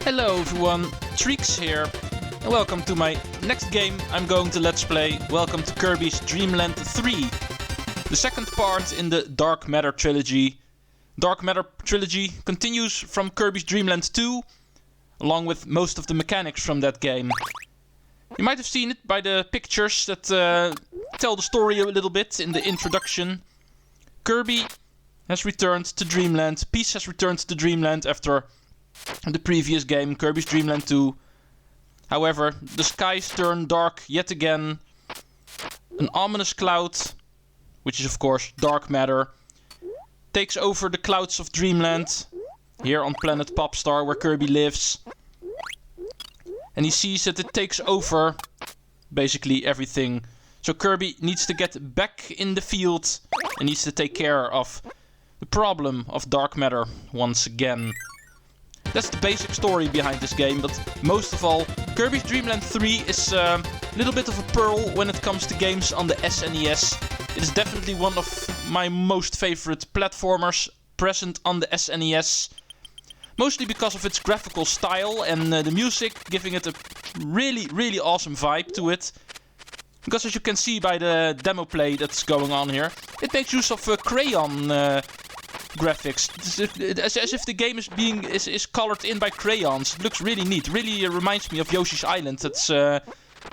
Hello everyone, Treecks here, and welcome to my next game I'm going to Let's Play. Welcome to Kirby's Dream Land 3, the second part in the Dark Matter trilogy. Dark Matter trilogy continues from Kirby's Dream Land 2, along with most of the mechanics from that game. You might have seen it by the pictures that tell the story a little bit in the introduction. Kirby has returned to Dreamland, Peace has returned to Dreamland after the previous game, Kirby's Dream Land 2. However, the skies turn dark yet again. An ominous cloud, which is of course dark matter, takes over the clouds of Dreamland, here on planet Popstar where Kirby lives. And he sees that it takes over basically everything. So Kirby needs to get back in the field and needs to take care of the problem of dark matter once again. That's the basic story behind this game, but most of all, Kirby's Dream Land 3 is a little bit of a pearl when it comes to games on the SNES. It is definitely one of my most favorite platformers present on the SNES. Mostly because of its graphical style and the music, giving it a really awesome vibe to it. Because as you can see by the demo play that's going on here, it makes use of crayon graphics, as if the game is colored in by crayons. It looks really neat. Really reminds me of Yoshi's Island. That's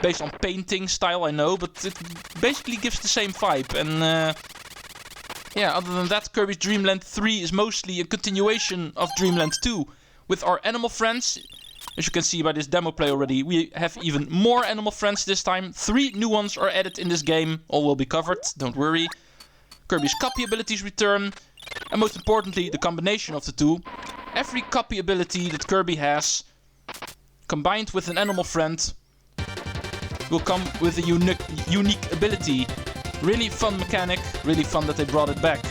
based on painting style, I know, but it basically gives the same vibe. And yeah, other than that, Kirby's Dream Land 3 is mostly a continuation of Dream Land 2 with our animal friends. As you can see by this demo play already, we have even more animal friends this time. 3 new ones are added in this game. All will be covered, don't worry. Kirby's copy abilities return. And most importantly, the combination of the two. Every copy ability that Kirby has, combined with an animal friend, will come with a unique ability. Really fun mechanic, really fun that they brought it back.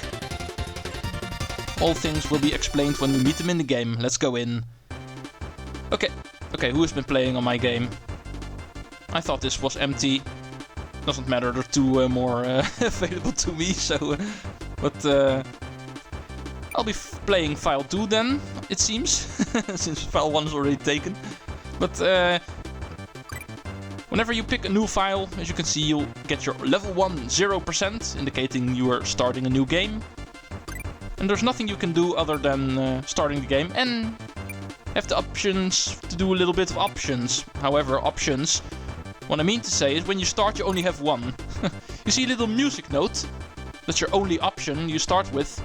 All things will be explained when we meet them in the game. Let's go in. Okay, who has been playing on my game? I thought this was empty. Doesn't matter, there are 2 more available to me, so... But I'll be playing file 2 then, it seems, since file 1 is already taken. But whenever you pick a new file, as you can see, you'll get your level 1 0%, indicating you are starting a new game. And there's nothing you can do other than starting the game and have the options to do a little bit of options. However, options, what I mean to say is when you start you only have 1. You see a little music note, that's your only option you start with.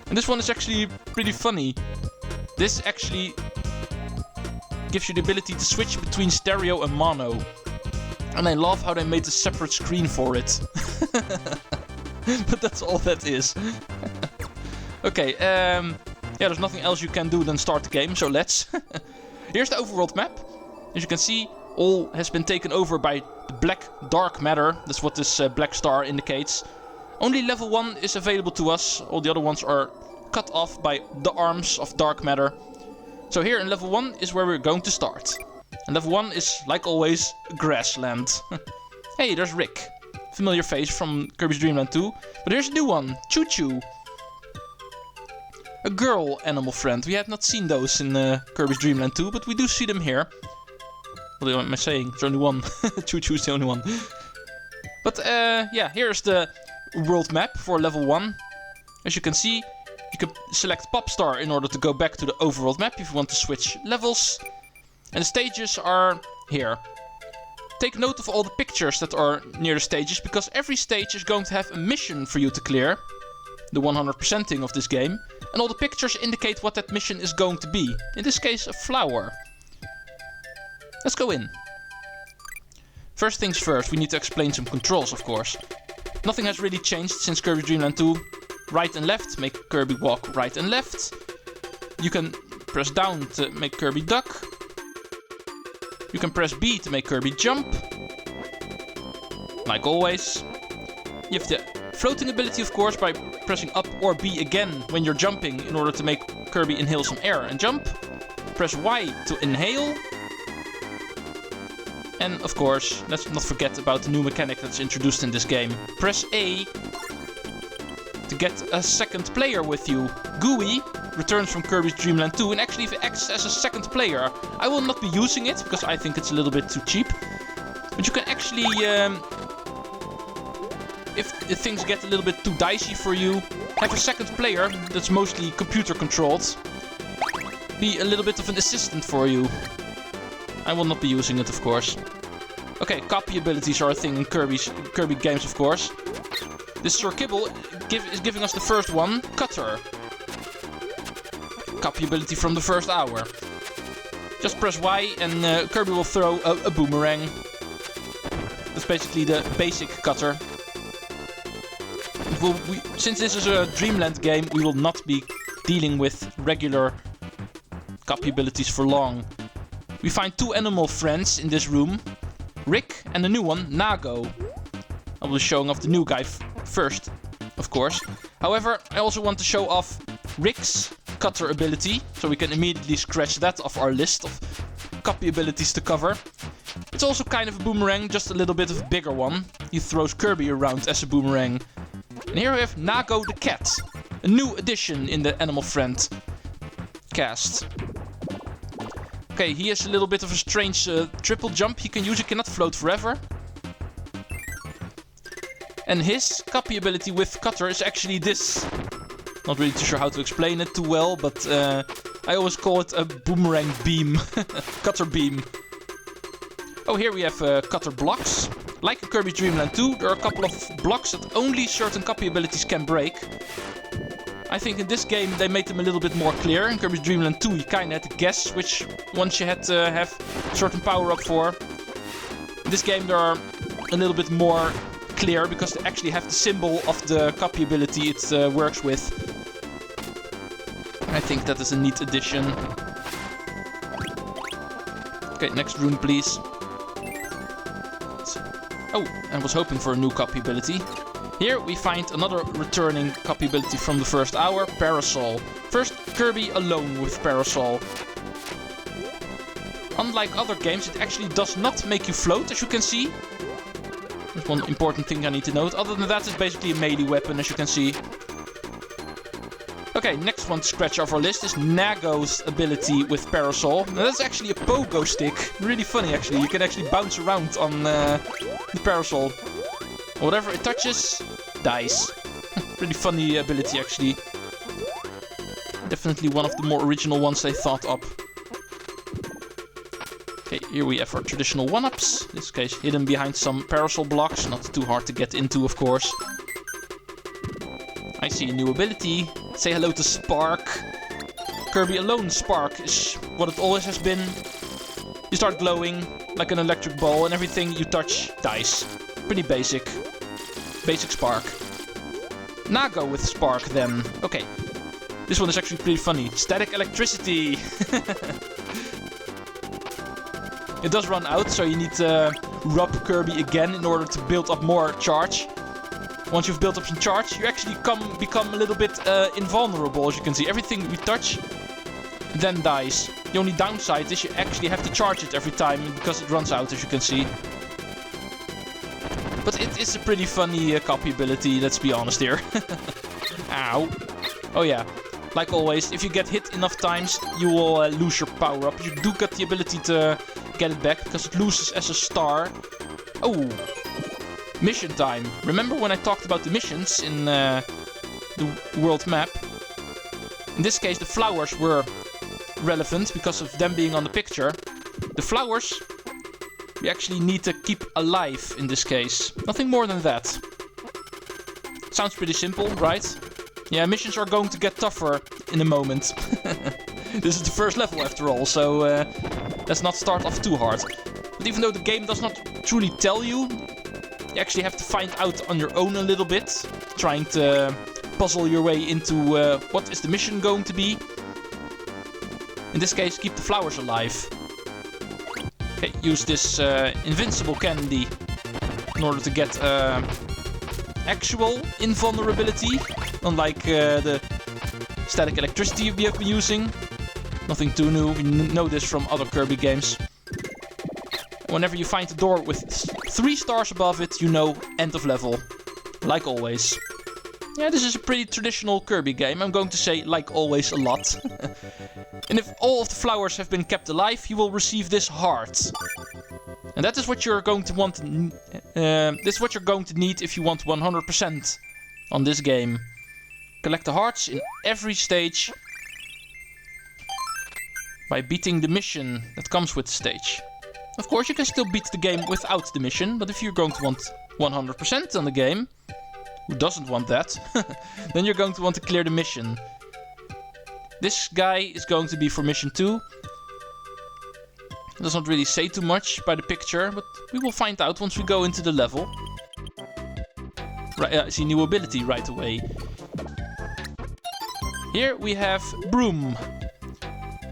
And this one is actually pretty funny. This actually gives you the ability to switch between stereo and mono. And I love how they made a separate screen for it. But that's all that is. Okay, yeah, there's nothing else you can do than start the game, so let's. Here's the overworld map. As you can see, all has been taken over by the black dark matter. That's what this black star indicates. Only level 1 is available to us. All the other ones are cut off by the arms of dark matter. So here in level 1 is where we're going to start. And level 1 is, like always, grassland. Hey, there's Rick. Familiar face from Kirby's Dream Land 2. But here's a new one, Chuchu. A girl animal friend. We have not seen those in Kirby's Dream Land 2, but we do see them here. What am I saying? There's only one. Chuchu's the only one. But yeah, here's the world map for level 1. As you can see, you can select Popstar in order to go back to the overworld map if you want to switch levels. And the stages are here. Take note of all the pictures that are near the stages, because every stage is going to have a mission for you to clear. The 100%ing of this game. And all the pictures indicate what that mission is going to be. In this case, a flower. Let's go in. First things first, we need to explain some controls, of course. Nothing has really changed since Kirby Dream Land 2. Right and left make Kirby walk right and left. You can press down to make Kirby duck. You can press B to make Kirby jump. Like always. You have the floating ability, of course, by pressing up or B again when you're jumping in order to make Kirby inhale some air and jump. Press Y to inhale. And of course, let's not forget about the new mechanic that's introduced in this game. Press A to get a second player with you. Gooey returns from Kirby's Dream Land 2 and actually acts as a second player. I will not be using it because I think it's a little bit too cheap. But you can actually, if things get a little bit too dicey for you, have a second player that's mostly computer controlled. Be a little bit of an assistant for you. I will not be using it, of course. Okay, copy abilities are a thing in Kirby games, of course. This Sir Kibble is giving us the first one, Cutter. Copy ability from the first hour. Just press Y and Kirby will throw a boomerang. That's basically the basic Cutter. Since this is a Dreamland game, we will not be dealing with regular copy abilities for long. We find two animal friends in this room, Rick and the new one, Nago. I will be showing off the new guy first, of course. However, I also want to show off Rick's cutter ability, so we can immediately scratch that off our list of copy abilities to cover. It's also kind of a boomerang, just a little bit of a bigger one. He throws Kirby around as a boomerang. And here we have Nago the cat, a new addition in the Animal Friend cast. Okay, he has a little bit of a strange triple jump he can use. He cannot float forever. And his copy ability with Cutter is actually this. Not really too sure how to explain it too well, but I always call it a boomerang beam. Cutter beam. Oh, here we have Cutter blocks. Like in Kirby Dream Land 2, there are a couple of blocks that only certain copy abilities can break. I think in this game they made them a little bit more clear. In Kirby Dream Land 2 you kinda had to guess which ones you had to have certain power up for. In this game they are a little bit more clear because they actually have the symbol of the copy ability it works with. I think that is a neat addition. Okay, next room please. Oh, I was hoping for a new copy ability. Here we find another returning copy ability from the first hour, Parasol. First, Kirby alone with Parasol. Unlike other games, it actually does not make you float, as you can see. There's one important thing I need to note. Other than that, it's basically a melee weapon, as you can see. Okay, next one to scratch off our list is Nago's ability with Parasol. Now, that's actually a pogo stick. Really funny, actually. You can actually bounce around on the Parasol. Whatever it touches, dies. Pretty funny ability, actually. Definitely one of the more original ones they thought up. Okay, here we have our traditional 1-ups. In this case, hidden behind some Parasol blocks. Not too hard to get into, of course. I see a new ability. Say hello to Spark. Kirby alone Spark is what it always has been. You start glowing like an electric ball and everything you touch dies. Pretty basic. Basic Spark. Nago with Spark then. Okay. This one is actually pretty funny. Static electricity. It does run out, so you need to rub Kirby again in order to build up more charge. Once you've built up some charge, you actually become a little bit invulnerable, as you can see. Everything you touch then dies. The only downside is you actually have to charge it every time because it runs out, as you can see. But it is a pretty funny copy ability, let's be honest here. Ow. Oh yeah, like always, if you get hit enough times, you will lose your power-up. You do get the ability to get it back, because it loses as a star. Oh, mission time. Remember when I talked about the missions in the world map? In this case, the flowers were relevant because of them being on the picture. The flowers we actually need to keep alive in this case. Nothing more than that. Sounds pretty simple, right? Yeah, missions are going to get tougher in a moment. This is the first level after all, so let's not start off too hard. But even though the game does not truly tell you, you actually have to find out on your own a little bit. Trying to puzzle your way into what is the mission going to be. In this case, keep the flowers alive. Okay, use this invincible candy in order to get actual invulnerability, unlike the static electricity we have been using. Nothing too new, we know this from other Kirby games. Whenever you find a door with 3 stars above it, you know end of level. Like always. Yeah, this is a pretty traditional Kirby game. I'm going to say like always a lot. And if all of the flowers have been kept alive, you will receive this heart. And that is what you're going to want. This is what you're going to need if you want 100% on this game. Collect the hearts in every stage by beating the mission that comes with the stage. Of course, you can still beat the game without the mission, but if you're going to want 100% on the game, who doesn't want that, then you're going to want to clear the mission. This guy is going to be for mission 2. It does not really say too much by the picture, but we will find out once we go into the level. Right, I see new ability right away. Here we have Broom.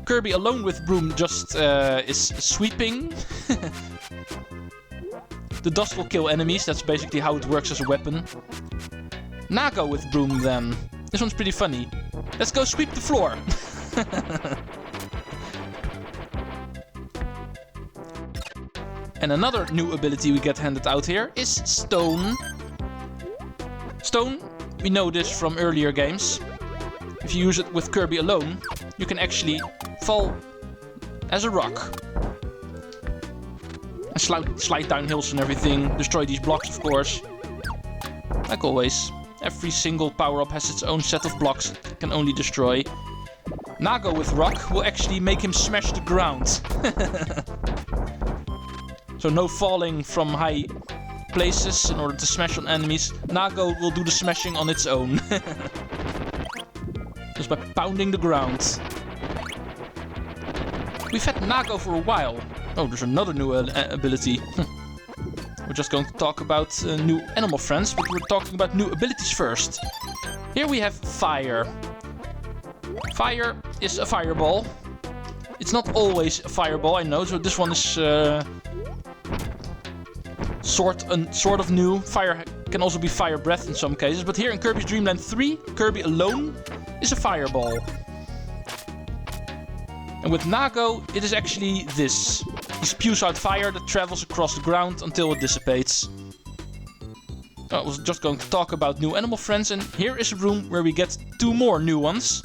Kirby alone with Broom just is sweeping. The dust will kill enemies, that's basically how it works as a weapon. Nago with Broom then. This one's pretty funny. Let's go sweep the floor. And another new ability we get handed out here is Stone. Stone, we know this from earlier games. If you use it with Kirby alone, you can actually fall as a rock. And slide down hills and everything, destroy these blocks of course. Like always, every single power-up has its own set of blocks it can only destroy. Nago with rock will actually make him smash the ground. So no falling from high places in order to smash on enemies. Nago will do the smashing on its own. Just by pounding the ground. We've had Nago for a while. Oh, there's another new ability. We're just going to talk about new animal friends, but we're talking about new abilities first. Here we have Fire. Fire is a fireball. It's not always a fireball, I know, so this one is sort of new. Fire can also be fire breath in some cases, but here in Kirby's Dream Land 3, Kirby alone is a fireball. And with Nago, it is actually this. He spews out fire that travels across the ground until it dissipates. I was just going to talk about new animal friends, and here is a room where we get 2 more new ones.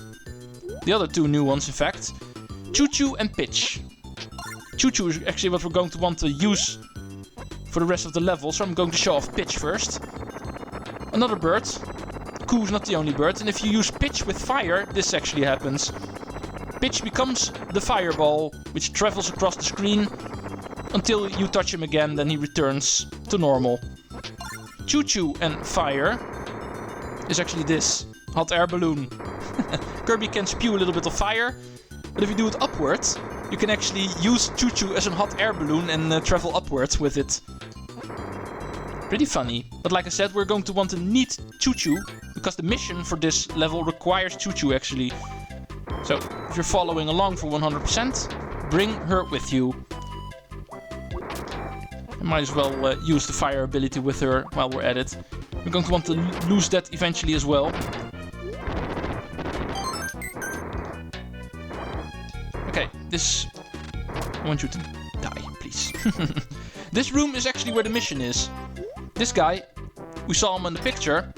The other 2 new ones, in fact. Chuchu and Pitch. Chuchu is actually what we're going to want to use for the rest of the level, so I'm going to show off Pitch first. Another bird. Coo is not the only bird, and if you use Pitch with fire, this actually happens. Pitch becomes the fireball, which travels across the screen until you touch him again, then he returns to normal. Chuchu and Fire is actually this, hot air balloon. Kirby can spew a little bit of fire, but if you do it upwards, you can actually use Chuchu as a hot air balloon and travel upwards with it. Pretty funny. But like I said, we're going to want to need Chuchu, because the mission for this level requires Chuchu actually. So, if you're following along for 100%, bring her with you. I might as well use the fire ability with her while we're at it. We're going to want to lose that eventually as well. Okay, this... I want you to die, please. This room is actually where the mission is. This guy, we saw him in the picture.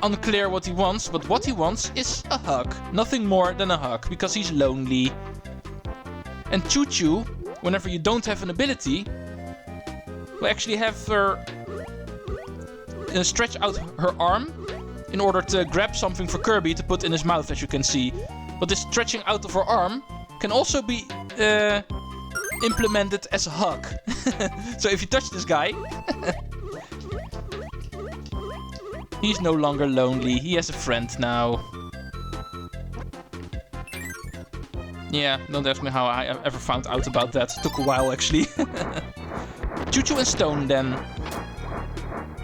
Unclear what he wants, but what he wants is a hug. Nothing more than a hug, because he's lonely. And Chuchu, whenever you don't have an ability, will actually have her stretch out her arm in order to grab something for Kirby to put in his mouth, as you can see. But this stretching out of her arm can also be implemented as a hug. So if you touch this guy, he's no longer lonely. He has a friend now. Yeah, don't ask me how I ever found out about that. It took a while, actually. Chuchu and Stone, then.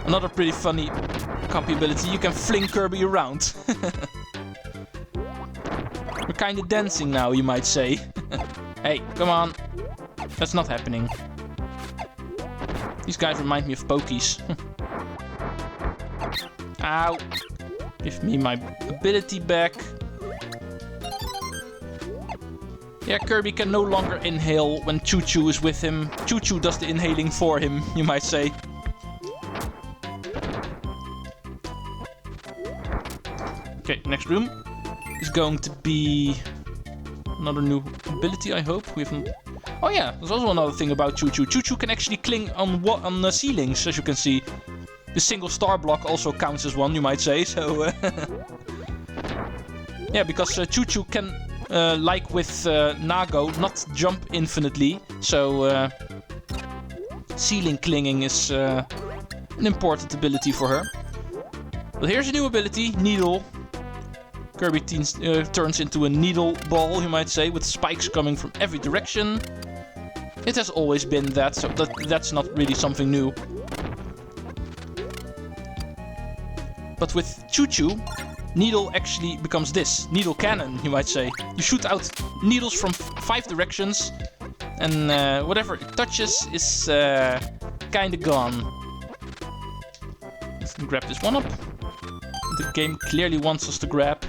Another pretty funny copy ability. You can fling Kirby around. We're kind of dancing now, you might say. Hey, come on. That's not happening. These guys remind me of Pokies. Ow. Give me my ability back. Yeah, Kirby can no longer inhale when Chuchu is with him. Chuchu does the inhaling for him, you might say. Okay, next room is going to be another new ability, I hope. We haven't... Oh yeah, there's also another thing about Chuchu. Chuchu can actually cling on the ceilings, as you can see. The single star block also counts as one, you might say. So, yeah, because Chuchu can, like with Nago, not jump infinitely. So, ceiling clinging is an important ability for her. But here's a new ability, Needle. Kirby turns into a needle ball, you might say, with spikes coming from every direction. It has always been that, so that's not really something new. But with Chuchu, Needle actually becomes this. Needle cannon, you might say. You shoot out needles from 5 directions, and whatever it touches is kinda gone. Let's grab this one up. The game clearly wants us to grab.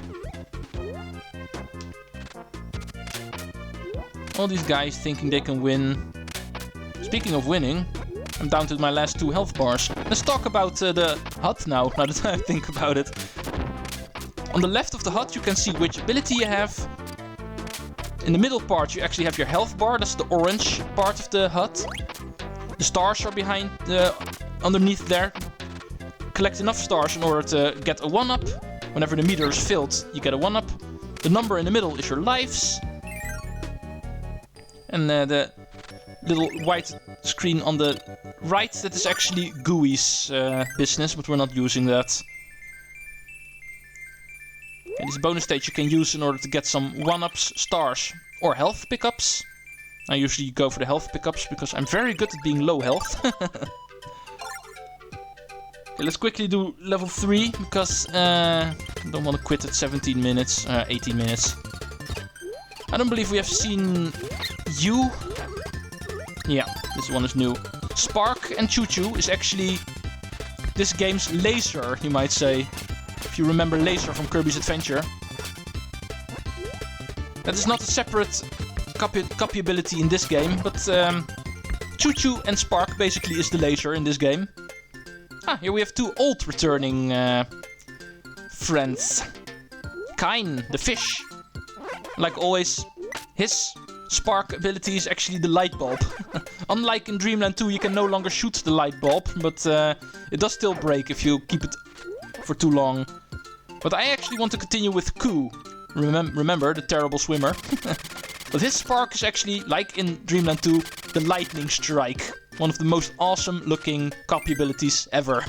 All these guys thinking they can win. Speaking of winning, I'm down to my last 2 health bars. Let's talk about the HUD now that I think about it. On the left of the HUD you can see which ability you have. In the middle part you actually have your health bar, that's the orange part of the HUD. The stars are behind, underneath there. Collect enough stars in order to get a 1-up. Whenever the meter is filled, you get a 1-up. The number in the middle is your lives. And the little white screen on the right, that is actually Gooey's business, but we're not using that. Okay, this bonus stage you can use in order to get some 1-ups, stars, or health pickups. I usually go for the health pickups because I'm very good at being low health. Okay, let's quickly do level 3 because I don't want to quit at 17 minutes, 18 minutes. I don't believe we have seen you. Yeah, this one is new. Spark and Chuchu is actually this game's laser, you might say. If you remember laser from Kirby's Adventure. That is not a separate copy ability in this game, but Chuchu and Spark basically is the laser in this game. Ah, here we have 2 old returning friends. Kine, the fish. Like always, his spark ability is actually the light bulb. Unlike in Dreamland 2, you can no longer shoot the light bulb, but it does still break if you keep it for too long. But I actually want to continue with Koo. Remember, the terrible swimmer. But his spark is actually, like in Dreamland 2, the lightning strike. One of the most awesome looking copy abilities ever.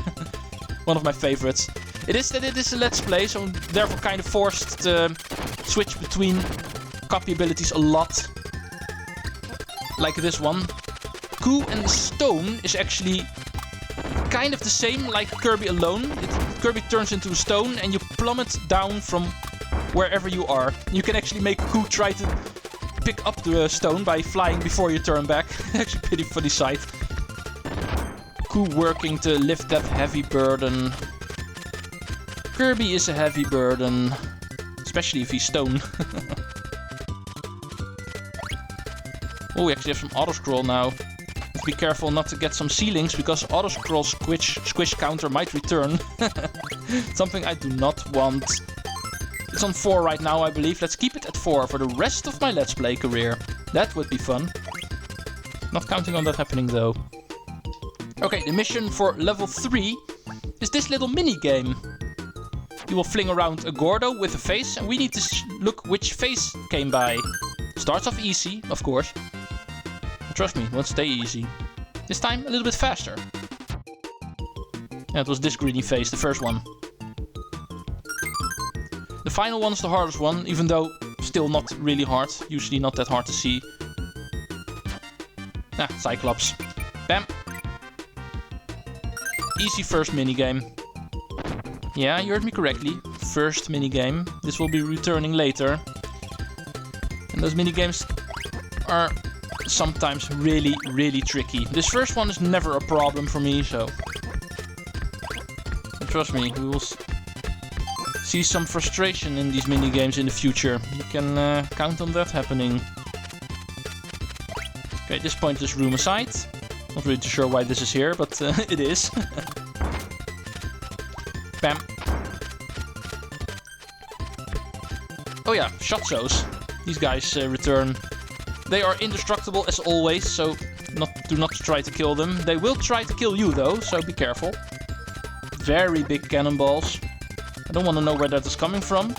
One of my favorites. It is that it is a let's play, so I'm therefore kind of forced to switch between copy abilities a lot. Like this one. Koo and the stone is actually kind of the same like Kirby alone. Kirby turns into a stone and you plummet down from wherever you are. You can actually make Koo try to pick up the stone by flying before you turn back. Actually a pretty funny sight. Koo working to lift that heavy burden. Kirby is a heavy burden. Especially if he's stone. Oh, we actually have some auto-scroll now. Be careful not to get some ceilings, because auto-scroll squish counter might return. Something I do not want. It's on 4 right now, I believe. Let's keep it at 4 for the rest of my Let's Play career. That would be fun. Not counting on that happening, though. Okay, the mission for level 3 is this little mini-game. You will fling around a Gordo with a face, and we need to look which face came by. Starts off easy, of course. Trust me, it won't stay easy. This time, a little bit faster. Yeah, it was this greeny face, the first one. The final one's the hardest one, even though still not really hard. Usually not that hard to see. Ah, Cyclops. Bam. Easy first minigame. Yeah, you heard me correctly. First minigame. This will be returning later. And those minigames are sometimes really, really tricky. This first one is never a problem for me, so... And trust me, we will see some frustration in these minigames in the future. You can count on that happening. Okay, at this point, this room aside. Not really too sure why this is here, but it is. Bam. Oh yeah, Shotsos. These guys return. They are indestructible as always, so do not try to kill them. They will try to kill you though, so be careful. Very big cannonballs. I don't want to know where that is coming from.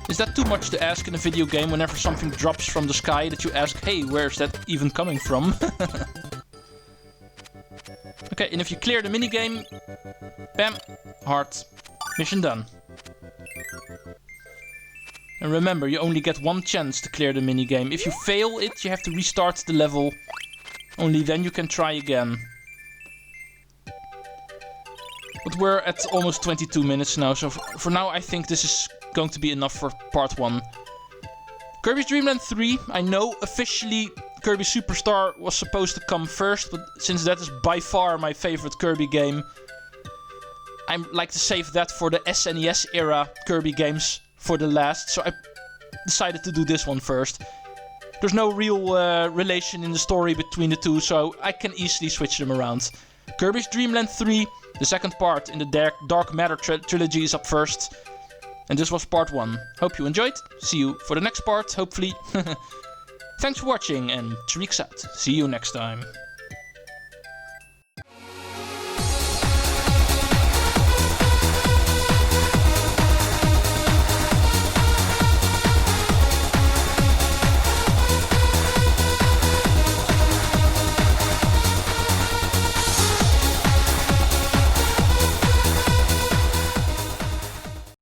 Is that too much to ask in a video game whenever something drops from the sky that you ask, hey, where's that even coming from? Okay, and if you clear the minigame, bam, heart. Mission done. And remember, you only get one chance to clear the minigame. If you fail it, you have to restart the level. Only then you can try again. But we're at almost 22 minutes now, so for now I think this is going to be enough for part 1. Kirby's Dream Land 3, I know officially Kirby Superstar was supposed to come first, but since that is by far my favorite Kirby game, I like to save that for the SNES era Kirby games for the last, so I decided to do this one first. There's no real relation in the story between the two, so I can easily switch them around. Kirby's Dream Land 3, the second part in the Dark Matter trilogy is up first. And this was part 1. Hope you enjoyed. See you for the next part, hopefully. Thanks for watching and Treecks out. See you next time.